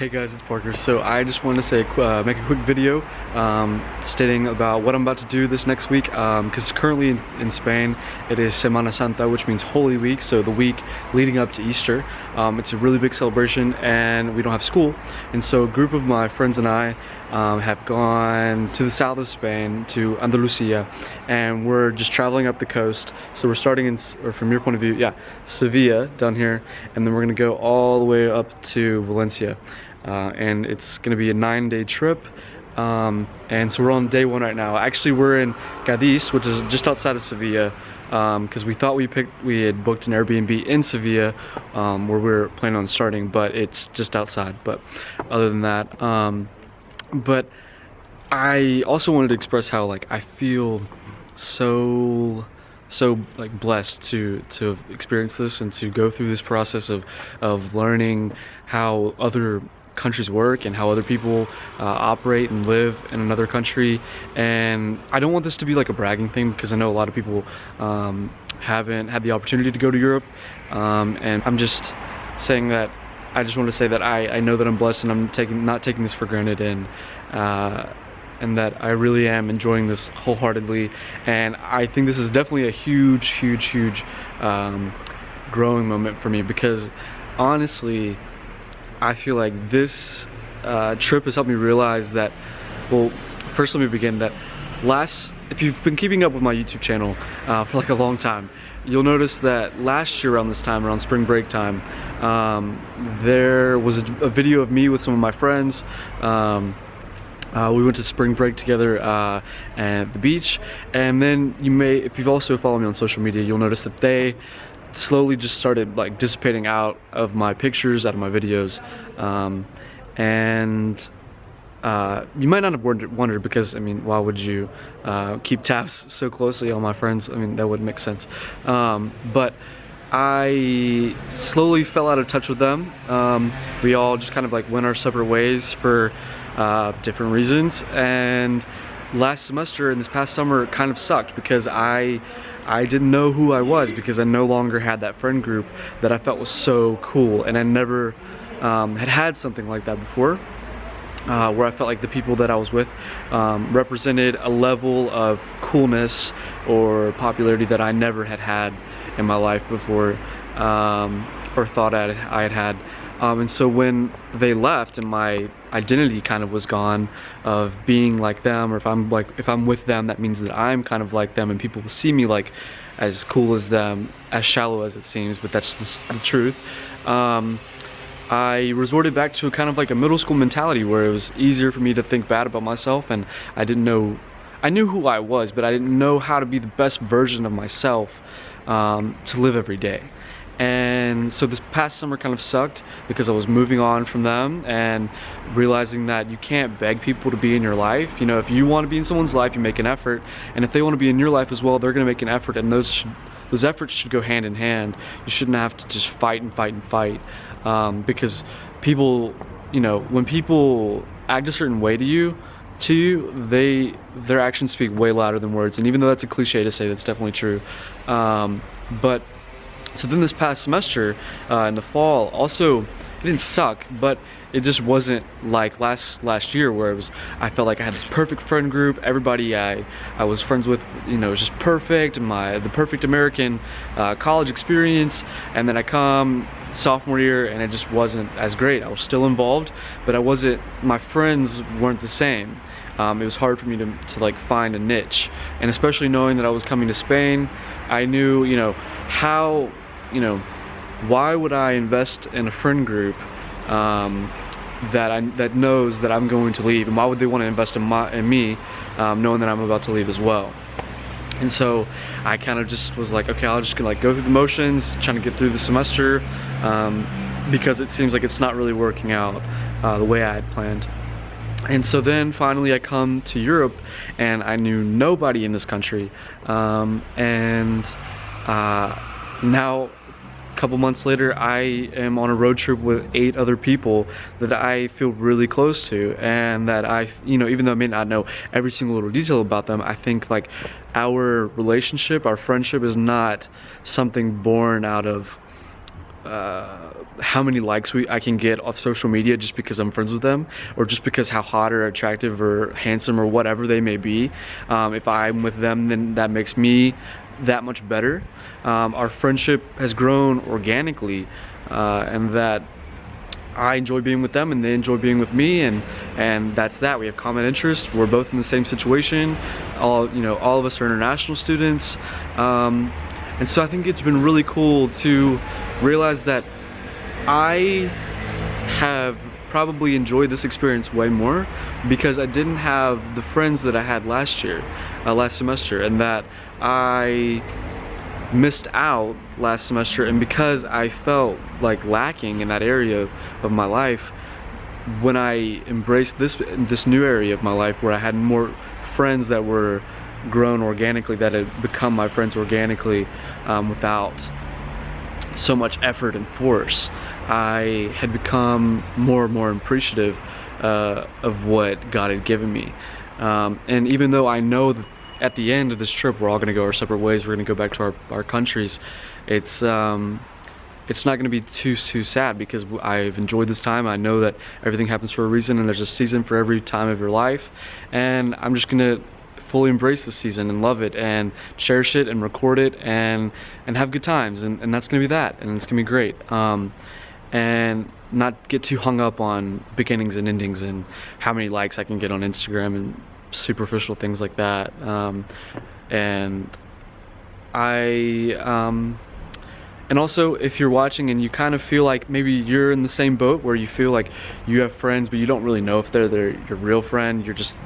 Hey guys, it's Parker. So I just wanted to say, make a quick video stating about what I'm about to do this next week. Because currently in Spain, it is Semana Santa, which means Holy Week. So the week leading up to Easter. It's a really big celebration, and we don't have school. And so a group of my friends and I have gone to the south of Spain, to Andalusia, and we're just traveling up the coast. So we're starting in, or from your point of view, yeah, Sevilla down here, and then we're gonna go all the way up to Valencia. And it's gonna be a 9-day trip, and so we're on day 1 right now. Actually, we're in Cadiz, which is just outside of Sevilla, because we thought we had booked an Airbnb in Sevilla, where we were planning on starting, but it's just outside. But other than that, but I also wanted to express how like I feel so like blessed to experience this and to go through this process of learning how other countries work and how other people operate and live in another country. And I don't want this to be like a bragging thing, because I know a lot of people haven't had the opportunity to go to Europe, and I'm just saying that I just want to say that I know that I'm blessed, and I'm not taking this for granted, and that I really am enjoying this wholeheartedly. And I think this is definitely a huge growing moment for me, because honestly I feel like this trip has helped me realize that, well, first let me begin that if you've been keeping up with my YouTube channel for like a long time, you'll notice that last year around this time, around spring break time, there was a video of me with some of my friends. We went to spring break together at the beach, and then if you've also followed me on social media, you'll notice that they slowly just started like dissipating out of my pictures, out of my videos, and you might not have wondered, because I mean, why would you keep tabs so closely on my friends? I mean, that wouldn't make sense. But I slowly fell out of touch with them. We all just kind of like went our separate ways for different reasons, and last semester and this past summer kind of sucked, because I didn't know who I was, because I no longer had that friend group that I felt was so cool, and I never had something like that before, where I felt like the people that I was with represented a level of coolness or popularity that I never had in my life before, or thought I had. And so when they left and my identity kind of was gone of being like them, or if I'm with them, that means that I'm kind of like them, and people will see me like as cool as them, as shallow as it seems, but that's the truth. I resorted back to kind of like a middle school mentality, where it was easier for me to think bad about myself, and I knew who I was, but I didn't know how to be the best version of myself to live every day. And so this past summer kind of sucked, because I was moving on from them and realizing that you can't beg people to be in your life. You know, if you want to be in someone's life, you make an effort, and if they want to be in your life as well, they're going to make an effort, and those efforts should go hand in hand. You shouldn't have to just fight, because people, you know, when people act a certain way to you, their actions speak way louder than words. And even though that's a cliche to say, that's definitely true. But so then this past semester in the fall, also, it didn't suck, but it just wasn't like last year, where I felt like I had this perfect friend group. Everybody I was friends with, you know, was just perfect, the perfect American college experience. And then I come sophomore year, and it just wasn't as great. I was still involved, but my friends weren't the same. It was hard for me to like find a niche, and especially knowing that I was coming to Spain, I knew, you know, why would I invest in a friend group that knows that I'm going to leave, and why would they want to invest in me, knowing that I'm about to leave as well? And so I kind of just was like, okay, I'll just gonna like go through the motions, trying to get through the semester, because it seems like it's not really working out the way I had planned. And so then finally I come to Europe, and I knew nobody in this country, and now a couple months later, I am on a road trip with 8 other people that I feel really close to, and that you know, even though I may not know every single little detail about them, I think like our relationship, our friendship is not something born out of how many likes I can get off social media just because I'm friends with them, or just because how hot or attractive or handsome or whatever they may be. If I'm with them, then that makes me that much better. Our friendship has grown organically, and that I enjoy being with them and they enjoy being with me, and that's that. We have common interests. We're both in the same situation. All of us are international students, and so I think it's been really cool to realize that I have probably enjoyed this experience way more because I didn't have the friends that I had last semester, and that I missed out last semester. And because I felt like lacking in that area of my life, when I embraced this new area of my life where I had more friends that were grown organically, that had become my friends organically, without so much effort and force, I had become more and more appreciative of what God had given me. And even though I know that at the end of this trip we're all going to go our separate ways, we're going to go back to our countries, it's not going to be too sad, because I've enjoyed this time. I know that everything happens for a reason, and there's a season for every time of your life, and I'm just going to fully embrace this season and love it and cherish it and record it and have good times, and that's going to be that, and it's going to be great. And not get too hung up on beginnings and endings and how many likes I can get on Instagram and superficial things like that. And also, if you're watching and you kind of feel like maybe you're in the same boat where you feel like you have friends but you don't really know if they're your real friend, you just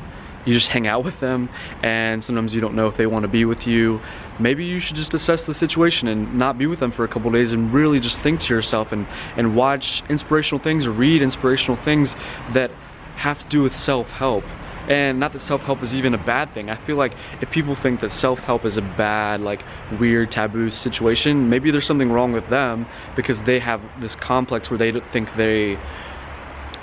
hang out with them, and sometimes you don't know if they want to be with you, maybe you should just assess the situation and not be with them for a couple days, and really just think to yourself and watch inspirational things or read inspirational things that have to do with self-help. And not that self-help is even a bad thing. I feel like if people think that self-help is a bad, like, weird, taboo situation, maybe there's something wrong with them, because they have this complex where they think they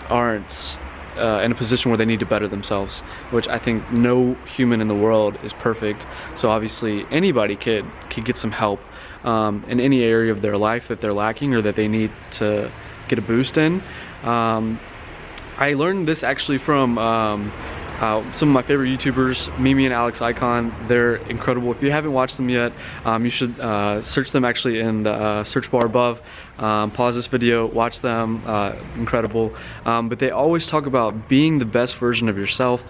aren't in a position where they need to better themselves, which I think no human in the world is perfect. So obviously anybody could get some help in any area of their life that they're lacking or that they need to get a boost in. I learned this actually from some of my favorite YouTubers, Mimi and Alex Ikonn. They're incredible. If you haven't watched them yet, you should search them actually in the search bar above. Pause this video, watch them, incredible. But they always talk about being the best version of yourself,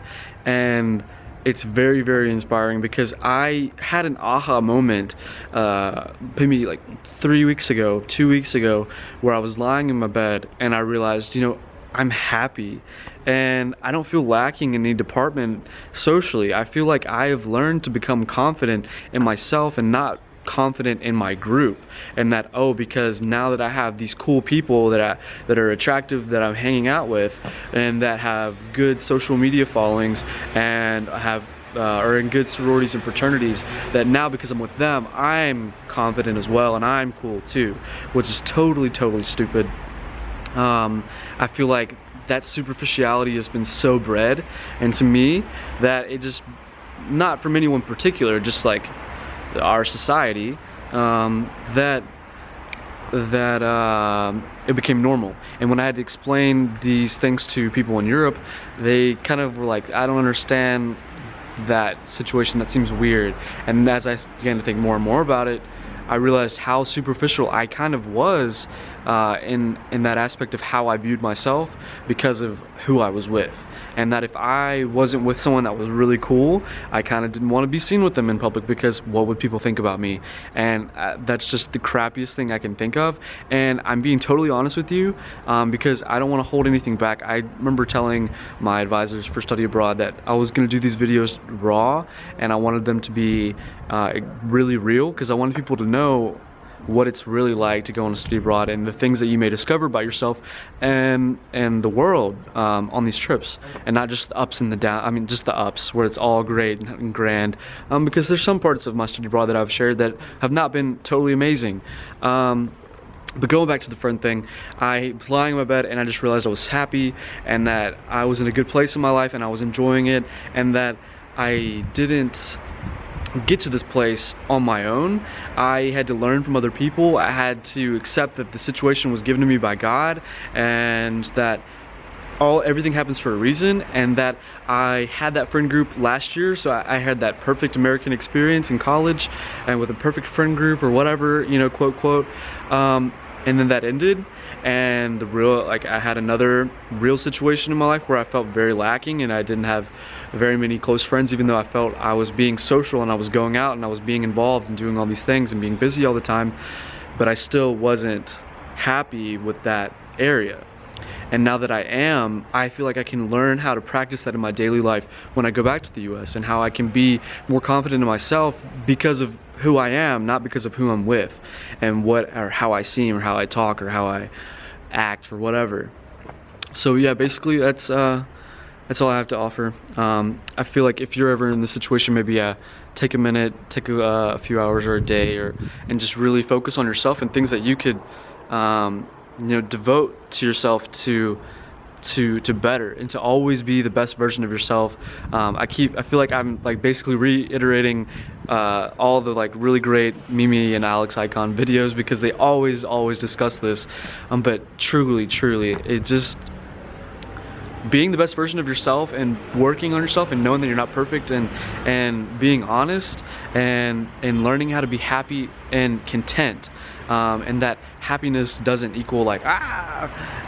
and it's very, very inspiring, because I had an aha moment maybe like 2 weeks ago, where I was lying in my bed and I realized, I'm happy and I don't feel lacking in any department socially. I feel like I have learned to become confident in myself and not confident in my group, and that, because now that I have these cool people that are attractive, that I'm hanging out with, and that have good social media followings and have are in good sororities and fraternities, that now because I'm with them, I'm confident as well and I'm cool too, which is totally stupid. I feel like that superficiality has been so bred into me that it just, not from anyone in particular, just like our society, that it became normal. And when I had to explain these things to people in Europe, they kind of were like, I don't understand that situation, that seems weird. And as I began to think more and more about it, I realized how superficial I kind of was in that aspect of how I viewed myself because of who I was with. And that if I wasn't with someone that was really cool, I kind of didn't want to be seen with them in public, because what would people think about me? And that's just the crappiest thing I can think of. And I'm being totally honest with you, because I don't want to hold anything back. I remember telling my advisors for study abroad that I was going to do these videos raw, and I wanted them to be really real, because I wanted people to know what it's really like to go on a study abroad and the things that you may discover about yourself and the world on these trips, and not just the ups and the downs. I mean, just the ups where it's all great and grand, because there's some parts of my study abroad that I've shared that have not been totally amazing. But going back to the friend thing, I was lying in my bed and I just realized I was happy and that I was in a good place in my life and I was enjoying it, and that I didn't get to this place on my own. I had to learn from other people. I had to accept that the situation was given to me by God, and that everything happens for a reason, and that I had that friend group last year, so I had that perfect American experience in college and with a perfect friend group or whatever, you know, quote quote, and then that ended, and I had another real situation in my life where I felt very lacking, and I didn't have very many close friends, even though I felt I was being social and I was going out and I was being involved and doing all these things and being busy all the time, but I still wasn't happy with that area. And now that I am, I feel like I can learn how to practice that in my daily life when I go back to the US, and how I can be more confident in myself because of who I am, not because of who I'm with, and how I seem, or how I talk, or how I act, or whatever. So yeah, basically that's all I have to offer. I feel like if you're ever in this situation, maybe take a minute, take a few hours or a day, and just really focus on yourself and things that you could you know, devote to yourself to better, and to always be the best version of yourself. I feel like I'm like basically reiterating all the like really great Mimi and Alex Ikonn videos, because they always discuss this, but truly it just, being the best version of yourself and working on yourself and knowing that you're not perfect, and being honest, and learning how to be happy and content, and that happiness doesn't equal like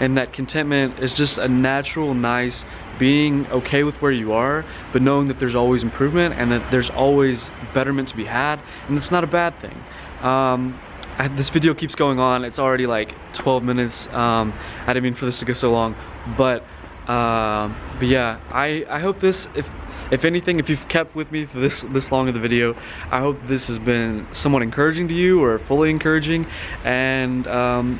and that contentment is just a natural, nice being okay with where you are, but knowing that there's always improvement and that there's always betterment to be had, and it's not a bad thing. This video keeps going on. It's already like 12 minutes. I didn't mean for this to go so long, but yeah, I hope this, if anything, if you've kept with me for this long of the video, I hope this has been somewhat encouraging to you, or fully encouraging, and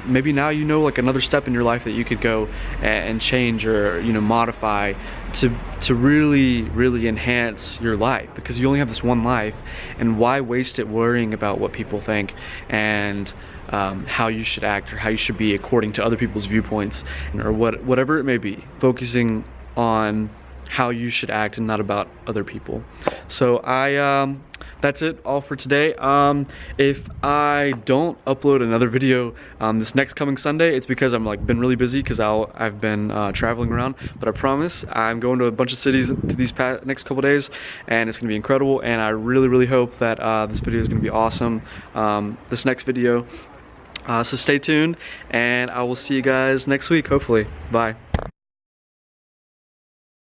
maybe now you know like another step in your life that you could go and change, or you know, modify to really enhance your life, because you only have this one life, and why waste it worrying about what people think, and how you should act, or how you should be according to other people's viewpoints, or whatever it may be, focusing on how you should act and not about other people. So that's it all for today. If I don't upload another video this next coming Sunday, it's because I'm like been really busy, because I've been traveling around, but I promise I'm going to a bunch of cities these next couple days, and it's gonna be incredible, and I really hope that this video is gonna be awesome, this next video. So stay tuned, and I will see you guys next week, hopefully. Bye.